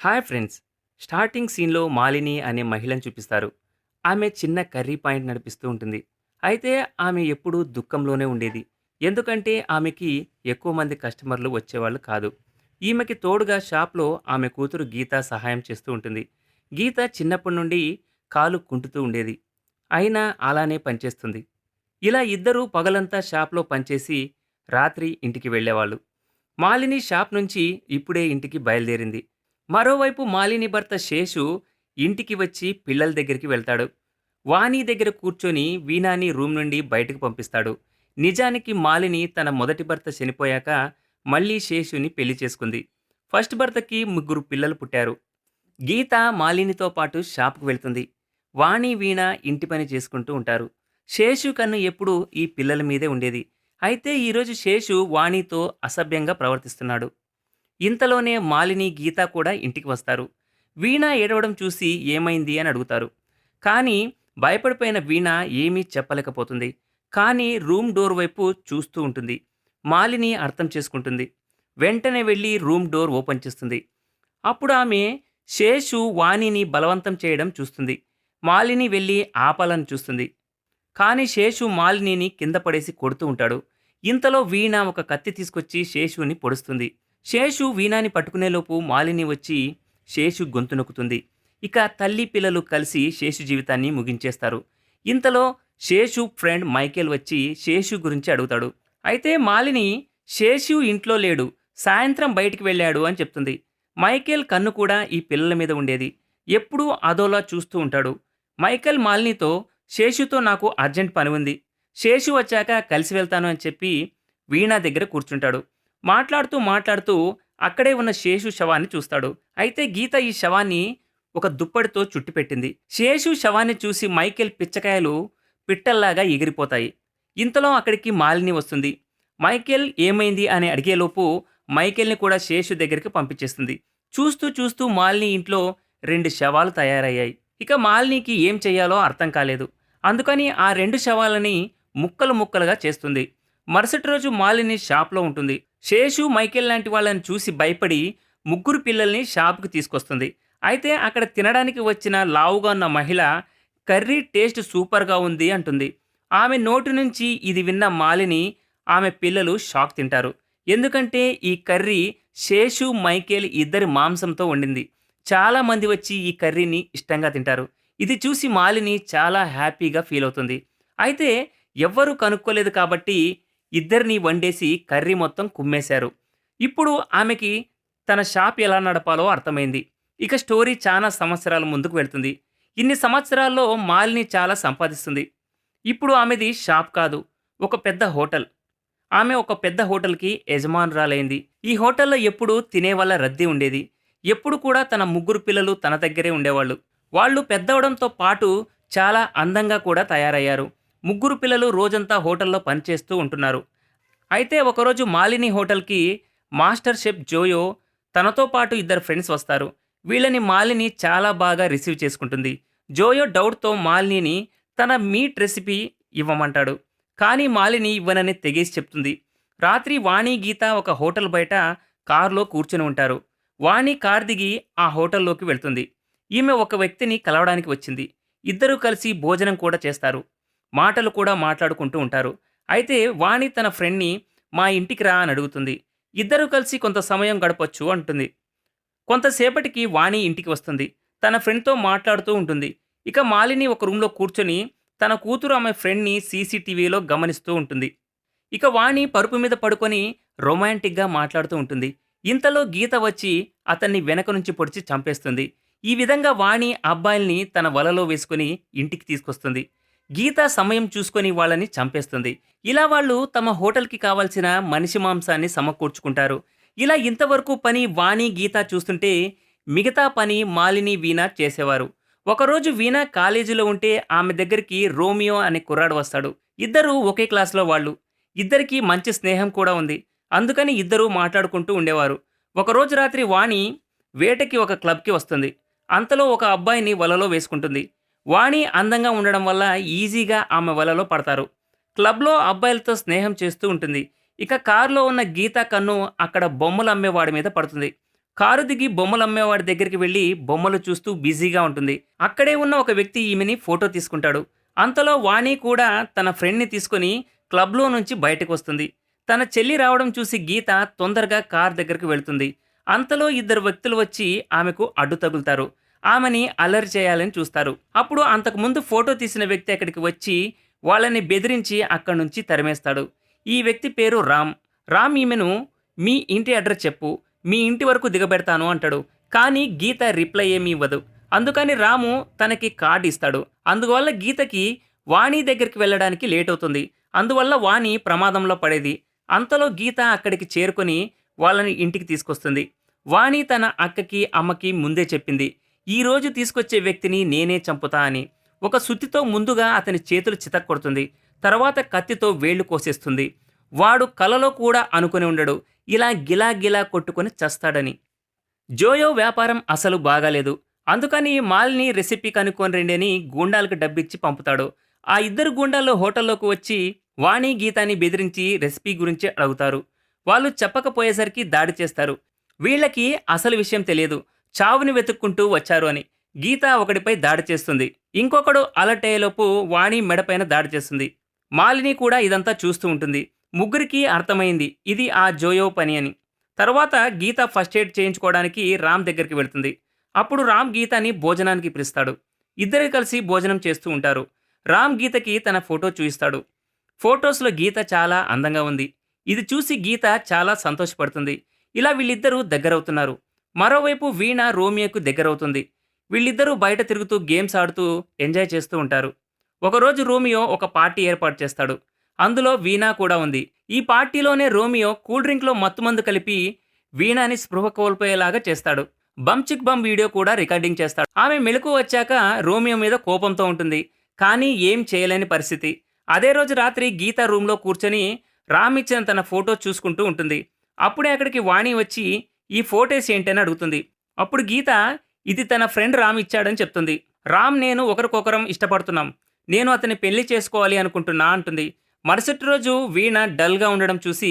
Hi friends. Starting సీన్‌లో మాలిని అనే మహిళను చూపిస్తారు. ఆమె చిన్న కర్రీ పాయింట్ నడిపిస్తూ ఉంటుంది. అయితే ఆమె ఎప్పుడూ దుఃఖంలోనే ఉండేది. ఎందుకంటే ఆమెకి ఎక్కువ మంది కస్టమర్లు వచ్చేవాళ్ళు కాదు. ఈమెకి తోడుగా షాప్‌లో ఆమె కూతురు గీత సహాయం చేస్తూ ఉంటుంది. గీత చిన్నప్పటి నుండి కాలు కుంటుతూ ఉండేది. అయినా అలానే పనిచేస్తుంది. ఇలా ఇద్దరూ పగలంతా షాప్‌లో పనిచేసి రాత్రి ఇంటికి వెళ్ళేవాళ్ళు. మాలిని షాప్ నుంచి ఇప్పుడే ఇంటికి బయలుదేరింది. మరోవైపు మాలిని భర్త శేషు ఇంటికి వచ్చి పిల్లల దగ్గరికి వెళ్తాడు. వాణి దగ్గర కూర్చొని వీణాని రూమ్ నుండి బయటకు పంపిస్తాడు. నిజానికి మాలిని తన మొదటి భర్త చనిపోయాక మళ్ళీ శేషుని పెళ్లి చేసుకుంది. ఫస్ట్ భర్తకి ముగ్గురు పిల్లలు పుట్టారు. గీత మాలినితో పాటు షాప్‌కు వెళ్తుంది. వాణి, వీణ ఇంటి పని చేసుకుంటూ ఉంటారు. శేషు కన్ను ఎప్పుడూ ఈ పిల్లల మీదే ఉండేది. అయితే ఈరోజు శేషు వాణితో అసభ్యంగా ప్రవర్తిస్తున్నాడు. ఇంతలోనే మాలిని, గీత కూడా ఇంటికి వస్తారు. వీణ ఏడవడం చూసి ఏమైంది అని అడుగుతారు. కానీ భయపడిపోయిన వీణ ఏమీ చెప్పలేకపోతుంది. కానీ రూమ్ డోర్ వైపు చూస్తూ ఉంటుంది. మాలిని అర్థం చేసుకుంటుంది. వెంటనే వెళ్ళి రూమ్ డోర్ ఓపెన్ చేస్తుంది. అప్పుడు ఆమె శేషు వాణిని బలవంతం చేయడం చూస్తుంది. మాలిని వెళ్ళి ఆపాలని చూస్తుంది. కానీ శేషు మాలినిని కింద పడేసి కొడుతూ ఉంటాడు. ఇంతలో వీణ ఒక కత్తి తీసుకొచ్చి శేషుని పొడుస్తుంది. శేషు వీణాని పట్టుకునేలోపు మాలిని వచ్చి శేషు గొంతు నొక్కుతుంది. ఇక తల్లి పిల్లలు కలిసి శేషు జీవితాన్ని ముగించేస్తారు. ఇంతలో శేషు ఫ్రెండ్ మైకేల్ వచ్చి శేషు గురించి అడుగుతాడు. అయితే మాలిని శేషు ఇంట్లో లేడు, సాయంత్రం బయటికి వెళ్ళాడు అని చెప్తుంది. మైకేల్ కన్ను కూడా ఈ పిల్లల మీద ఉండేది. ఎప్పుడూ అదోలా చూస్తూ ఉంటాడు. మైకేల్ మాలినితో శేషుతో నాకు అర్జెంట్ పని ఉంది, శేషు వచ్చాక కలిసి వెళ్తాను అని చెప్పి వీణ దగ్గర కూర్చుంటాడు. మాట్లాడుతూ అక్కడే ఉన్న శేషు శవాన్ని చూస్తాడు. అయితే గీత ఈ శవాన్ని ఒక దుప్పటితో చుట్టిపెట్టింది. శేషు శవాన్ని చూసి మైకేల్ పిచ్చకాయలు పిట్టల్లాగా ఎగిరిపోతాయి. ఇంతలో అక్కడికి మాలిని వస్తుంది. మైకేల్ ఏమైంది అని అడిగేలోపు మైకేల్ని కూడా శేషు దగ్గరికి పంపించేస్తుంది. చూస్తూ మాలిని ఇంట్లో 2 శవాలు తయారయ్యాయి. ఇక మాలినికి ఏం చెయ్యాలో అర్థం కాలేదు. అందుకని ఆ 2 శవాలని ముక్కలు ముక్కలుగా చేస్తుంది. మరుసటి రోజు మాలిని షాప్లో ఉంటుంది. శేషు, మైకేల్ లాంటి వాళ్ళని చూసి భయపడి ముగ్గురు పిల్లల్ని షాప్కి తీసుకొస్తుంది. అయితే అక్కడ తినడానికి వచ్చిన లావుగా ఉన్న మహిళ కర్రీ టేస్ట్ సూపర్గా ఉంది అంటుంది. ఆమె నోటి నుంచి ఇది విన్న మాలిని, ఆమె పిల్లలు షాక్ తింటారు. ఎందుకంటే ఈ కర్రీ శేషు, మైకేల్ ఇద్దరి మాంసంతో వండింది. చాలా మంది వచ్చి ఈ కర్రీని ఇష్టంగా తింటారు. ఇది చూసి మాలిని చాలా హ్యాపీగా ఫీల్ అవుతుంది. అయితే ఎవ్వరూ కనుక్కోలేదు కాబట్టి ఇద్దరిని వండేసి కర్రీ మొత్తం కుమ్మేశారు. ఇప్పుడు ఆమెకి తన షాప్ ఎలా నడపాలో అర్థమైంది. ఇక స్టోరీ చాలా సంవత్సరాల ముందుకు వెళ్తుంది. ఇన్ని సంవత్సరాల్లో మాలిని చాలా సంపాదిస్తుంది. ఇప్పుడు ఆమెది షాప్ కాదు, ఒక పెద్ద హోటల్. ఆమె ఒక పెద్ద హోటల్‌కి యజమానురాలైంది. ఈ హోటల్‌లో ఎప్పుడూ తినేవాళ్ళ రద్దీ ఉండేది. ఎప్పుడు కూడా తన ముగ్గురు పిల్లలు తన దగ్గరే ఉండేవాళ్ళు. వాళ్ళు పెద్దవడంతో పాటు చాలా అందంగా కూడా తయారయ్యారు. ముగ్గురు పిల్లలు రోజంతా హోటల్‌లో పనిచేస్తూ ఉంటున్నారు. అయితే ఒకరోజు మాలిని హోటల్‌కి మాస్టర్ షెఫ్ జోయో, తనతో పాటు ఇద్దరు ఫ్రెండ్స్ వస్తారు. వీళ్ళని మాలిని చాలా బాగా రిసీవ్ చేసుకుంటుంది. జోయో డౌట్‌తో మాలినిని తన మీట్ రెసిపీ ఇవ్వమంటాడు. కానీ మాలిని ఇవ్వనని తెగేసి చెప్తుంది. రాత్రి వాణి, గీత ఒక హోటల్ బయట కారులో కూర్చొని ఉంటారు. వాణి కారు దిగి ఆ హోటల్లోకి వెళ్తుంది. ఈమె ఒక వ్యక్తిని కలవడానికి వచ్చింది. ఇద్దరూ కలిసి భోజనం కూడా చేస్తారు. మాటలు కూడా మాట్లాడుకుంటూ ఉంటారు. అయితే వాణి తన ఫ్రెండ్‌ని మా ఇంటికి రా అని అడుగుతుంది. ఇద్దరూ కలిసి కొంత సమయం గడపొచ్చు అంటుంది. కొంతసేపటికి వాణి ఇంటికి వస్తుంది. తన ఫ్రెండ్‌తో మాట్లాడుతూ ఉంటుంది. ఇక మాలిని ఒక రూమ్‌లో కూర్చొని తన కూతురు ఆమె ఫ్రెండ్‌ని సీసీటీవీలో గమనిస్తూ ఉంటుంది. ఇక వాణి పరుపు మీద పడుకొని రొమాంటిక్‌గా మాట్లాడుతూ ఉంటుంది. ఇంతలో గీత వచ్చి అతన్ని వెనక నుంచి పొడిచి చంపేస్తుంది. ఈ విధంగా వాణి అబ్బాయిల్ని తన వలలో వేసుకొని ఇంటికి తీసుకొస్తుంది. గీత సమయం చూసుకొని వాళ్ళని చంపేస్తుంది. ఇలా వాళ్ళు తమ హోటల్‌కి కావాల్సిన మనిషి మాంసాన్ని సమకూర్చుకుంటారు. ఇలా ఇంతవరకు పని వాణి, గీత చూస్తుంటే మిగతా పని మాలిని, వీణ చేసేవారు. ఒకరోజు వీణ కాలేజీలో ఉంటే ఆమె దగ్గరికి రోమియో అనే కుర్రాడు వస్తాడు. ఇద్దరూ ఒకే క్లాస్‌లో వాళ్ళు. ఇద్దరికీ మంచి స్నేహం కూడా ఉంది. అందుకని ఇద్దరూ మాట్లాడుకుంటూ ఉండేవారు. ఒకరోజు రాత్రి వాణి వేటకి ఒక క్లబ్‌కి వస్తుంది. అంతలో ఒక అబ్బాయిని వలలో వేసుకుంటుంది. వాణి అందంగా ఉండడం వల్ల ఈజీగా ఆమె వలలో పడతారు. క్లబ్‌లో అబ్బాయిలతో స్నేహం చేస్తూ ఉంటుంది. ఇక కారులో ఉన్న గీత కన్ను అక్కడ బొమ్మలు అమ్మేవాడి మీద పడుతుంది. కారు దిగి బొమ్మలమ్మేవాడి దగ్గరికి వెళ్లి బొమ్మలు చూస్తూ బిజీగా ఉంటుంది. అక్కడే ఉన్న ఒక వ్యక్తి ఈమెని ఫోటో తీసుకుంటాడు. అంతలో వాణి కూడా తన ఫ్రెండ్‌ని తీసుకొని క్లబ్‌లో నుంచి బయటకొస్తుంది. తన చెల్లి రావడం చూసి గీత తొందరగా కార్ దగ్గరికి వెళ్తుంది. అంతలో ఇద్దరు వ్యక్తులు వచ్చి ఆమెకు అడ్డు తగులుతారు. ఆమెని అల్లరి చేయాలని చూస్తారు. అప్పుడు అంతకుముందు ఫోటో తీసిన వ్యక్తి అక్కడికి వచ్చి వాళ్ళని బెదిరించి అక్కడి నుంచి తరిమేస్తాడు. ఈ వ్యక్తి పేరు రామ్. రామ్ ఈమెను మీ ఇంటి అడ్రస్ చెప్పు, మీ ఇంటి వరకు దిగబెడతాను అంటాడు. కానీ గీత రిప్లై ఏమీ ఇవ్వదు. అందుకని రాము తనకి కార్డ్ ఇస్తాడు. అందువల్ల గీతకి వాణి దగ్గరికి వెళ్ళడానికి లేట్ అవుతుంది. అందువల్ల వాణి ప్రమాదంలో పడేది. అంతలో గీత అక్కడికి చేరుకొని వాళ్ళని ఇంటికి తీసుకొస్తుంది. వాణి తన అక్కకి అమ్మకి ముందే చెప్పింది, ఈ రోజు తీసుకొచ్చే వ్యక్తిని నేనే చంపుతా అని. ఒక సుత్తితో ముందుగా అతని చేతులు చితక్కొడుతుంది. తర్వాత కత్తితో వేళ్లు కోసేస్తుంది. వాడు కలలో కూడా అనుకుని ఉండడు ఇలా గిలా గిలా కొట్టుకొని చస్తాడని. జోయో వ్యాపారం అసలు బాగాలేదు. అందుకని మాలిని రెసిపీ కనుక్కొని రండి అని గూండాలకు డబ్బిచ్చి పంపుతాడు. ఆ ఇద్దరు గూండాలు హోటల్లోకి వచ్చి వాణి గీతాని బెదిరించి రెసిపీ గురించి అడుగుతారు. వాళ్ళు చెప్పకపోయేసరికి దాడి చేస్తారు. వీళ్ళకి అసలు విషయం తెలియదు, చావుని వెతుక్కుంటూ వచ్చారు అని. గీత ఒకడిపై దాడి చేస్తుంది. ఇంకొకడు అలర్ట్ అయ్యేలోపు వాణి మెడపైన దాడి చేస్తుంది. మాలిని కూడా ఇదంతా చూస్తూ ఉంటుంది. ముగ్గురికి అర్థమైంది ఇది ఆ జోయో పని అని. తర్వాత గీత ఫస్ట్ ఎయిడ్ చేయించుకోవడానికి రామ్ దగ్గరికి వెళ్తుంది. అప్పుడు రామ్ గీతని భోజనానికి పిలుస్తాడు. ఇద్దరు కలిసి భోజనం చేస్తూ ఉంటారు. రామ్ గీతకి తన ఫోటో చూయిస్తాడు. ఫొటోస్లో గీత చాలా అందంగా ఉంది. ఇది చూసి గీత చాలా సంతోషపడుతుంది. ఇలా వీళ్ళిద్దరూ దగ్గరవుతున్నారు. మరోవైపు వీణ రోమియోకు దగ్గరవుతుంది. వీళ్ళిద్దరూ బయట తిరుగుతూ గేమ్స్ ఆడుతూ ఎంజాయ్ చేస్తూ ఉంటారు. ఒకరోజు రోమియో ఒక పార్టీ ఏర్పాటు చేస్తాడు. అందులో వీణా కూడా ఉంది. ఈ పార్టీలోనే రోమియో కూల్ డ్రింక్లో మత్తుమందు కలిపి వీణాని స్పృహ కోల్పోయేలాగా చేస్తాడు. బమ్ చిక్ బమ్ వీడియో కూడా రికార్డింగ్ చేస్తాడు. ఆమె మెలకు వచ్చాక రోమియో మీద కోపంతో ఉంటుంది. కానీ ఏం చేయలేని పరిస్థితి. అదే రోజు రాత్రి గీత రూమ్లో కూర్చొని రామ్ ఇచ్చిన తన ఫోటో చూసుకుంటూ ఉంటుంది. అప్పుడే అక్కడికి వాణి వచ్చి ఈ ఫోటోస్ ఏంటని అడుగుతుంది. అప్పుడు గీత ఇది తన ఫ్రెండ్ రామ్ ఇచ్చాడని చెప్తుంది. రామ్ నేను ఒకరికొకరం ఇష్టపడుతున్నాం, నేను అతన్ని పెళ్లి చేసుకోవాలి అనుకుంటున్నా అంటుంది. మరుసటి రోజు వీణ డల్గా ఉండడం చూసి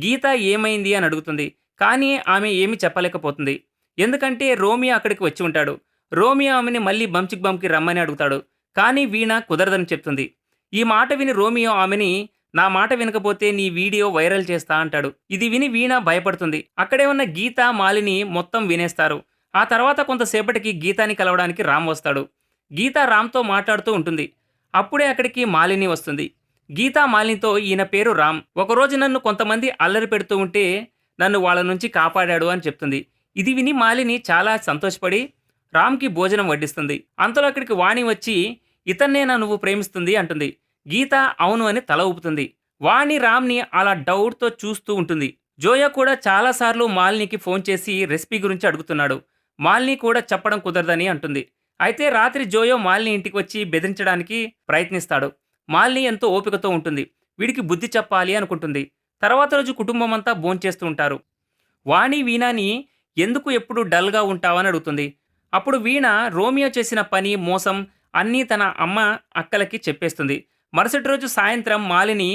గీత ఏమైంది అని అడుగుతుంది. కానీ ఆమె ఏమీ చెప్పలేకపోతుంది. ఎందుకంటే రోమియో అక్కడికి వచ్చి ఉంటాడు. రోమియో ఆమెని మళ్ళీ బంచిక్ బంకి రమ్మని అడుగుతాడు. కానీ వీణ కుదరదని చెప్తుంది. ఈ మాట విని రోమియో ఆమెని నా మాట వినకపోతే నీ వీడియో వైరల్ చేస్తా అంటాడు. ఇది విని వీణ భయపడుతుంది. అక్కడే ఉన్న గీత మాలిని మొత్తం వినేస్తారు. ఆ తర్వాత కొంతసేపటికి గీతాని కలవడానికి రామ్ వస్తాడు. గీత రామ్తో మాట్లాడుతూ ఉంటుంది. అప్పుడే అక్కడికి మాలిని వస్తుంది. గీతా మాలినితో ఈయన పేరు రామ్. ఒకరోజు నన్ను కొంతమంది అల్లరి పెడుతూ ఉంటే నన్ను వాళ్ళ నుంచి కాపాడాడు అని చెప్తుంది. ఇది విని మాలిని చాలా సంతోషపడి రామ్కి భోజనం వడ్డిస్తుంది. అంతలో అక్కడికి వాణి వచ్చి ఇతన్నేనా నువ్వు ప్రేమిస్తుంది అంటుంది. గీత అవును అని తల ఊపుతుంది. వాణి రామ్ని అలా డౌట్తో చూస్తూ ఉంటుంది. జోయో కూడా చాలాసార్లు మాలినికి ఫోన్ చేసి రెసిపీ గురించి అడుగుతున్నాడు. మాలిని కూడా చెప్పడం కుదరదని అంటుంది. అయితే రాత్రి జోయో మాలిని ఇంటికి వచ్చి బెదిరించడానికి ప్రయత్నిస్తాడు. మాలిని ఎంతో ఓపికతో ఉంటుంది. వీడికి బుద్ధి చెప్పాలి అనుకుంటుంది. తర్వాత రోజు కుటుంబం అంతా భోంచేస్తూ ఉంటారు. వాణి వీణాని ఎందుకు ఎప్పుడు డల్గా ఉంటావని అడుగుతుంది. అప్పుడు వీణ రోమియో చేసిన పని మోసం అన్నీ తన అమ్మ అక్కలకి చెప్పేస్తుంది. మరుసటి రోజు సాయంత్రం మాలిని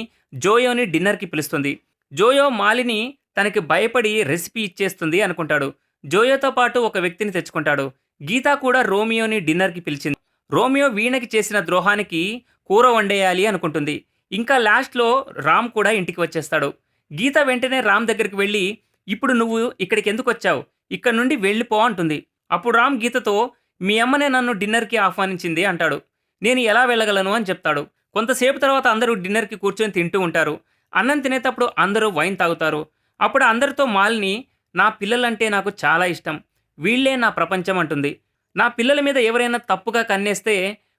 జోయోని డిన్నర్కి పిలుస్తుంది. జోయో మాలిని తనకి భయపడి రెసిపీ ఇచ్చేస్తుంది అనుకుంటాడు. జోయోతో పాటు ఒక వ్యక్తిని తెచ్చుకుంటాడు. గీత కూడా రోమియోని డిన్నర్కి పిలిచింది. రోమియో వీణకి చేసిన ద్రోహానికి కూర వండేయాలి అనుకుంటుంది. ఇంకా లాస్ట్లో రామ్ కూడా ఇంటికి వచ్చేస్తాడు. గీత వెంటనే రామ్ దగ్గరికి వెళ్ళి ఇప్పుడు నువ్వు ఇక్కడికి ఎందుకు వచ్చావు, ఇక్కడ నుండి వెళ్ళిపో అంటుంది. అప్పుడు రామ్ గీతతో మీ అమ్మనే నన్ను డిన్నర్కి ఆహ్వానించింది అంటాడు. నేను ఎలా వెళ్ళగలను అని చెప్తాడు. కొంతసేపు తర్వాత అందరూ డిన్నర్కి కూర్చొని తింటూ ఉంటారు. అన్నం తినేటప్పుడు అందరూ వైన్ తాగుతారు. అప్పుడు అందరితో మాలిని నా పిల్లలంటే నాకు చాలా ఇష్టం, వీళ్లే నా ప్రపంచం అంటుంది. నా పిల్లల మీద ఎవరైనా తప్పుగా కన్నేస్తే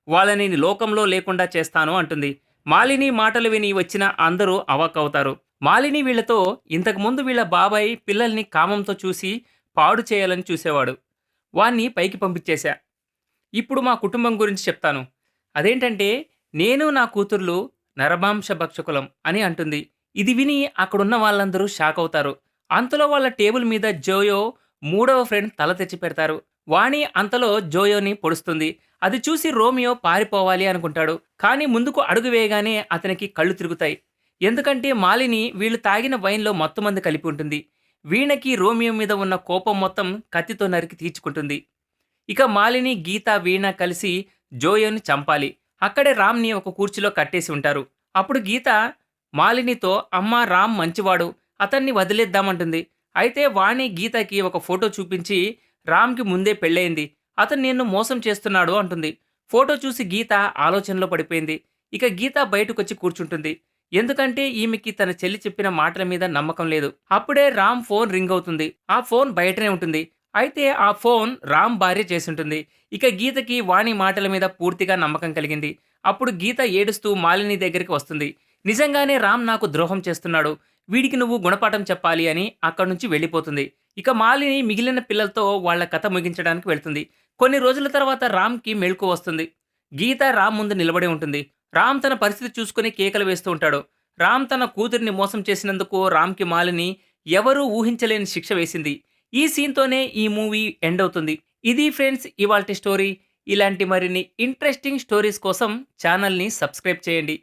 వాళ్ళని లోకంలో లేకుండా చేస్తాను అంటుంది. మాలిని మాటలు విని వచ్చిన అందరూ అవాక్కవుతారు. మాలిని వీళ్లతో ఇంతకుముందు వీళ్ళ బాబాయ్ పిల్లల్ని కామంతో చూసి పాడు చేయాలని చూసేవాడు, వాణ్ణి పైకి పంపించేశా. ఇప్పుడు మా కుటుంబం గురించి చెప్తాను. అదేంటంటే నేను నా కూతుర్లు నరమాంస భక్షకులం అని అంటుంది. ఇది విని అక్కడున్న వాళ్ళందరూ షాక్ అవుతారు. అంతలో వాళ్ళ టేబుల్ మీద జోయో మూడవ ఫ్రెండ్ తల తెచ్చి పెడతారు. వాణి అంతలో జోయోని పొడుస్తుంది. అది చూసి రోమియో పారిపోవాలి అనుకుంటాడు. కానీ ముందుకు అడుగు వేయగానే అతనికి కళ్ళు తిరుగుతాయి. ఎందుకంటే మాలిని వీళ్ళు తాగిన వైన్లో మత్తుమందు కలిపి ఉంటుంది. వీణకి రోమియో మీద ఉన్న కోపం మొత్తం కత్తితో నరికి తీర్చుకుంటుంది. ఇక మాలిని, గీత, వీణ కలిసి జోయోని చంపాలి. అక్కడే రామ్‌ని ఒక కుర్చీలో కట్టేసి ఉంటారు. అప్పుడు గీత మాలినితో అమ్మా రామ్ మంచివాడు. అతన్ని వదిలేద్దామంటుంది. అయితే వాణి గీతకి ఒక ఫోటో చూపించి రామ్‌కి ముందే పెళ్ళయింది. అతను నిన్ను మోసం చేస్తున్నాడు అంటుంది. ఫోటో చూసి గీత ఆలోచనలో పడిపోయింది. ఇక గీత బయటకొచ్చి కూర్చుంటుంది. ఎందుకంటే ఈమెకి తన చెల్లి చెప్పిన మాటల మీద నమ్మకం లేదు. అప్పుడే రామ్ ఫోన్ రింగ్ అవుతుంది. ఆ ఫోన్ బయటనే ఉంటుంది. అయితే ఆ ఫోన్ రామ్ భార్య చేసుంటుంది. ఇక గీతకి వాణి మాటల మీద పూర్తిగా నమ్మకం కలిగింది. అప్పుడు గీత ఏడుస్తూ మాలిని దగ్గరికి వస్తుంది. నిజంగానే రామ్ నాకు ద్రోహం చేస్తున్నాడు. వీడికి నువ్వు గుణపాఠం చెప్పాలి అని అక్కడి నుంచి వెళ్ళిపోతుంది. ఇక మాలిని మిగిలిన పిల్లలతో వాళ్ళ కథ ముగించడానికి వెళ్తుంది. కొన్ని రోజుల తర్వాత రామ్‌కి మెలుకువ వస్తుంది. గీత రామ్ ముందు నిలబడి ఉంటుంది. రామ్ తన పరిస్థితి చూసుకొని కేకలు వేస్తూ ఉంటాడు. రామ్ తన కూతురిని మోసం చేసినందుకు రామ్‌కి మాలిని ఎవరూ ఊహించలేని శిక్ష వేసింది. ఈ సీన్‌తోనే ఈ మూవీ ఎండ్ అవుతుంది. ఇది ఫ్రెండ్స్ ఇవాల్టి స్టోరీ. ఇలాంటి మరిన్ని ఇంట్రెస్టింగ్ స్టోరీస్ కోసం ఛానల్‌ని సబ్స్క్రైబ్ చేయండి.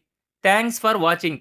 Thanks for watching.